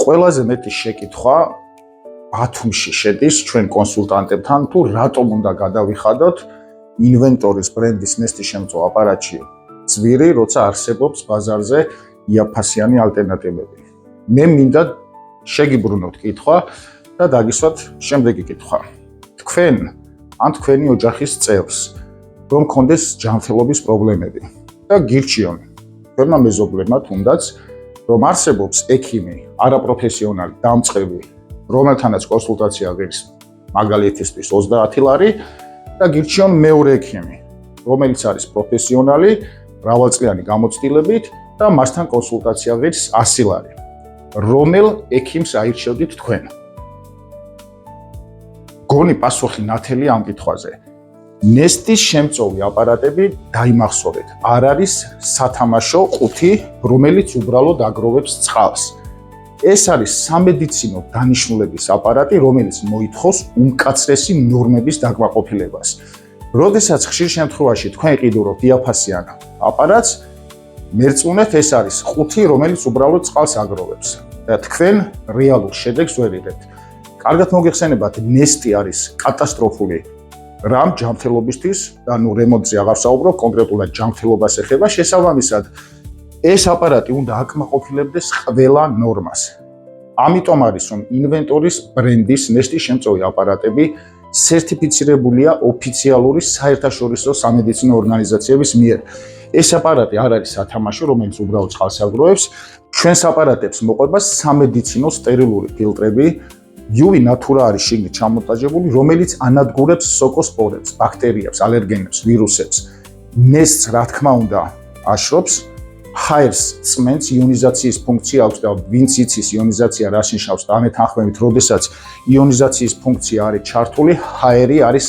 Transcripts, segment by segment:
ყველაზე მეტი შეკითხვა ბათუმში შედის ჩვენ კონსულტანტებთან თუ რატომ უნდა გადავიხადოთ ინვენტორის ბრენდის ნესტი შემწო აპარატში ძვირი, როცა არსებობს ბაზარზე იაფასიანი ალტერნატივები. მე მინდა შეგიბრუნოთ კითხვა და დაგისვათ შემდეგი კითხვა. თქვენ ან თქვენი ოჯახის წევრს რომ კონდეს ჯანმრთელობის პრობლემები და გირჩიონ თქვენმა მეზობლებმა თუნდაც რომ არსებობს ექიმი, არაპროფესიონალი, დამწყები, რომელთანაც კონსულტაცია ღირს მაგალითისთვის 30 ლარი და გირჩიონ მეორე ექიმი, რომელიც არის პროფესიონალი, მრავალწლიანი გამოცდილებით და მასთან კონსულტაცია ღირს 100 ლარი. რომელ ექიმს აირჩევდით თქვენ? გონი პასუხი ნათელი ამ კითხვაზე. ნესტის შემწოვი აპარატები დაიმახსოვრეთ, არ არის სათამაშო ყუთი, რომელიც უბრალოდ აგროვებს წყალს. ეს არის სამედიცინო დანიშნულების აპარატი, რომელიც მოითხოვს უმკაცრესი ნორმების დაკმაყოფილებას. როდესაც ხშირ შემთხვევაში თქვენ იყიდურობთ იაფასიან აპარატს, მერწმუნეთ ეს არის ყუთი, რომელიც უბრალოდ წყალს აგროვებს და თქვენ რეალურ შედეგს ვერ იღებთ. კარგად მოგეხსენებათ, ნესტი არის კატასტროფული რამ ჯანმრთელობისთვის და რემონტზე აღარ ვსაუბრობ, კონკრეტულად ჯანმრთელობას ეხება, შესაბამისად ეს აპარატი უნდა აკმაყოფილებდეს ყველა ნორმას. ამიტომ არის რომ ინვენტორის ბრენდის ნესტის შემწოვი აპარატები სერტიფიცირებულია ოფიციალური საერთაშორისო სამედიცინო ორგანიზაციების მიერ. ეს აპარატი არ არის სათამაშო, რომელიც უბრალოდ წყალს აგროვებს. ჩვენს აპარატებს მოყვება სამედიცინო სტერილური ფილტრები. UV ნატურა არის შიგნით ჩამონტაჟებული, რომელიც ანადგურებს სოკოსპორებს, ბაქტერიებს, ალერგენებს, ვირუსებს. ნესტს რა თქმა უნდა აშრობს, ჰაერს წმენს, იონიზაციის ფუნქცია აქვს და ვინც იცის იონიზაცია რას ნიშნავს და ამეთანხმებით, როდესაც იონიზაციის ფუნქცია არის ჩართული, ჰაერი არის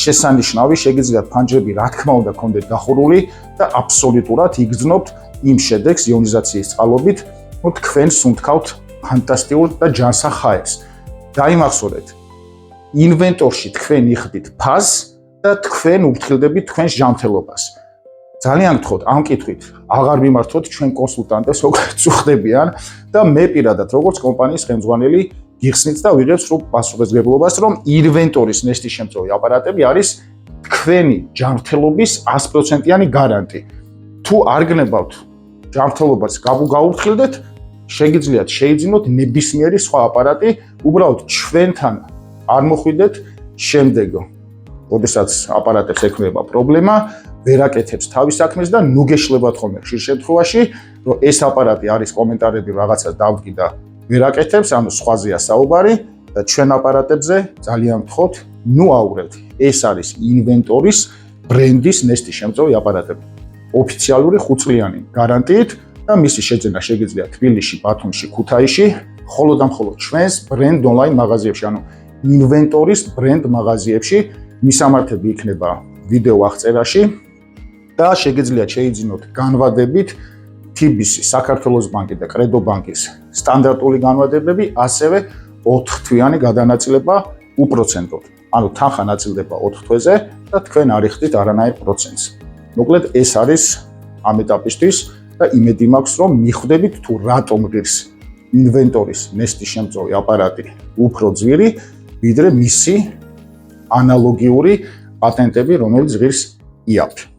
შესანიშნავი, შეგიძლიათ ფანჯრები რა თქმა უნდა გქონდეთ დახურული და აბსოლუტურად იგრძნობთ იმ შედეგს იონიზაციის წყალობით, რომ თქვენ სუნთქავთ ფანტასტიკურ და ჯანსაღ ჰაერს. დაიმახსოვრეთ, ინვენტორში თქვენ იხდით ფაზს და თქვენ უფრთხილდებით თქვენს ჯანმრთელობას. ძალიან გთხოვთ, ამ კითხვით აღარ მიმართოთ ჩვენ კონსულტანტებს, როგორც წუხდებიან და მე პირადად როგორც კომპანიის ხელმძღვანელი გიხსნით და ვიღებ სრულ პასუხისმგებლობას, რომ ინვენტორის ნესტის შემწოვი აპარატები არის თქვენი ჯანმრთელობის 100%-იანი გარანტი. თუ არ გნებავთ ჯანმრთელობას გაუფრთხილდეთ, შეგიძლიათ შეიძინოთ ნებისმიერი სხვა აპარატი, უბრალოდ ჩვენთან არ მოხვიდეთ შემდეგ, როდესაც აპარატებს ექმნება პრობლემა, ვერ აკეთებს თავის საქმეს და ნუ გეშლებათ ხოლმე ხშირ შემთხვევაში, რომ ეს აპარატი არის კომენტარები რაღაცას დავდგი და ვერ აკეთებს, ანუ სხვაზეა საუბარი და ჩვენ აპარატებზე ძალიან გთხოვთ, ნუ აურევთ. ეს არის ინვენტორის ბრენდის ნესტის შემწოვი აპარატები. ოფიციალური 5 წლიანი გარანტიით და მისი შეძენა შეგიძლიათ თბილისში, ბათუმში, ქუთაისში, მხოლოდ და მხოლოდ ჩვენს ბრენდ ონლაინ მაღაზიებში, ანუ ინვენტორის ბრენდ მაღაზიებში. მისამართები იქნება ვიდეო აღწერაში და შეგიძლიათ შეიძინოთ განვადებით TBC, საქართველოს ბანკი და კრედო ბანკის სტანდარტული განვადებები, ასევე 4 თვიანი გადანაწილება უპროცენტოდ. ანუ თანხა ნაწილდება 4 თვეზე და თქვენ არ იხდით არანაირ პროცენტს. მოკლედ ეს არის ამ ეტაპისთვის და იმედი მაქვს, რომ მიხვდებით თუ რატომ ღირს ინვენტორის ნესტის შემწოვი აპარატი უფრო ძვირი, ვიდრე მისი ანალოგიური პატენტები, რომელიც ღირს IAP.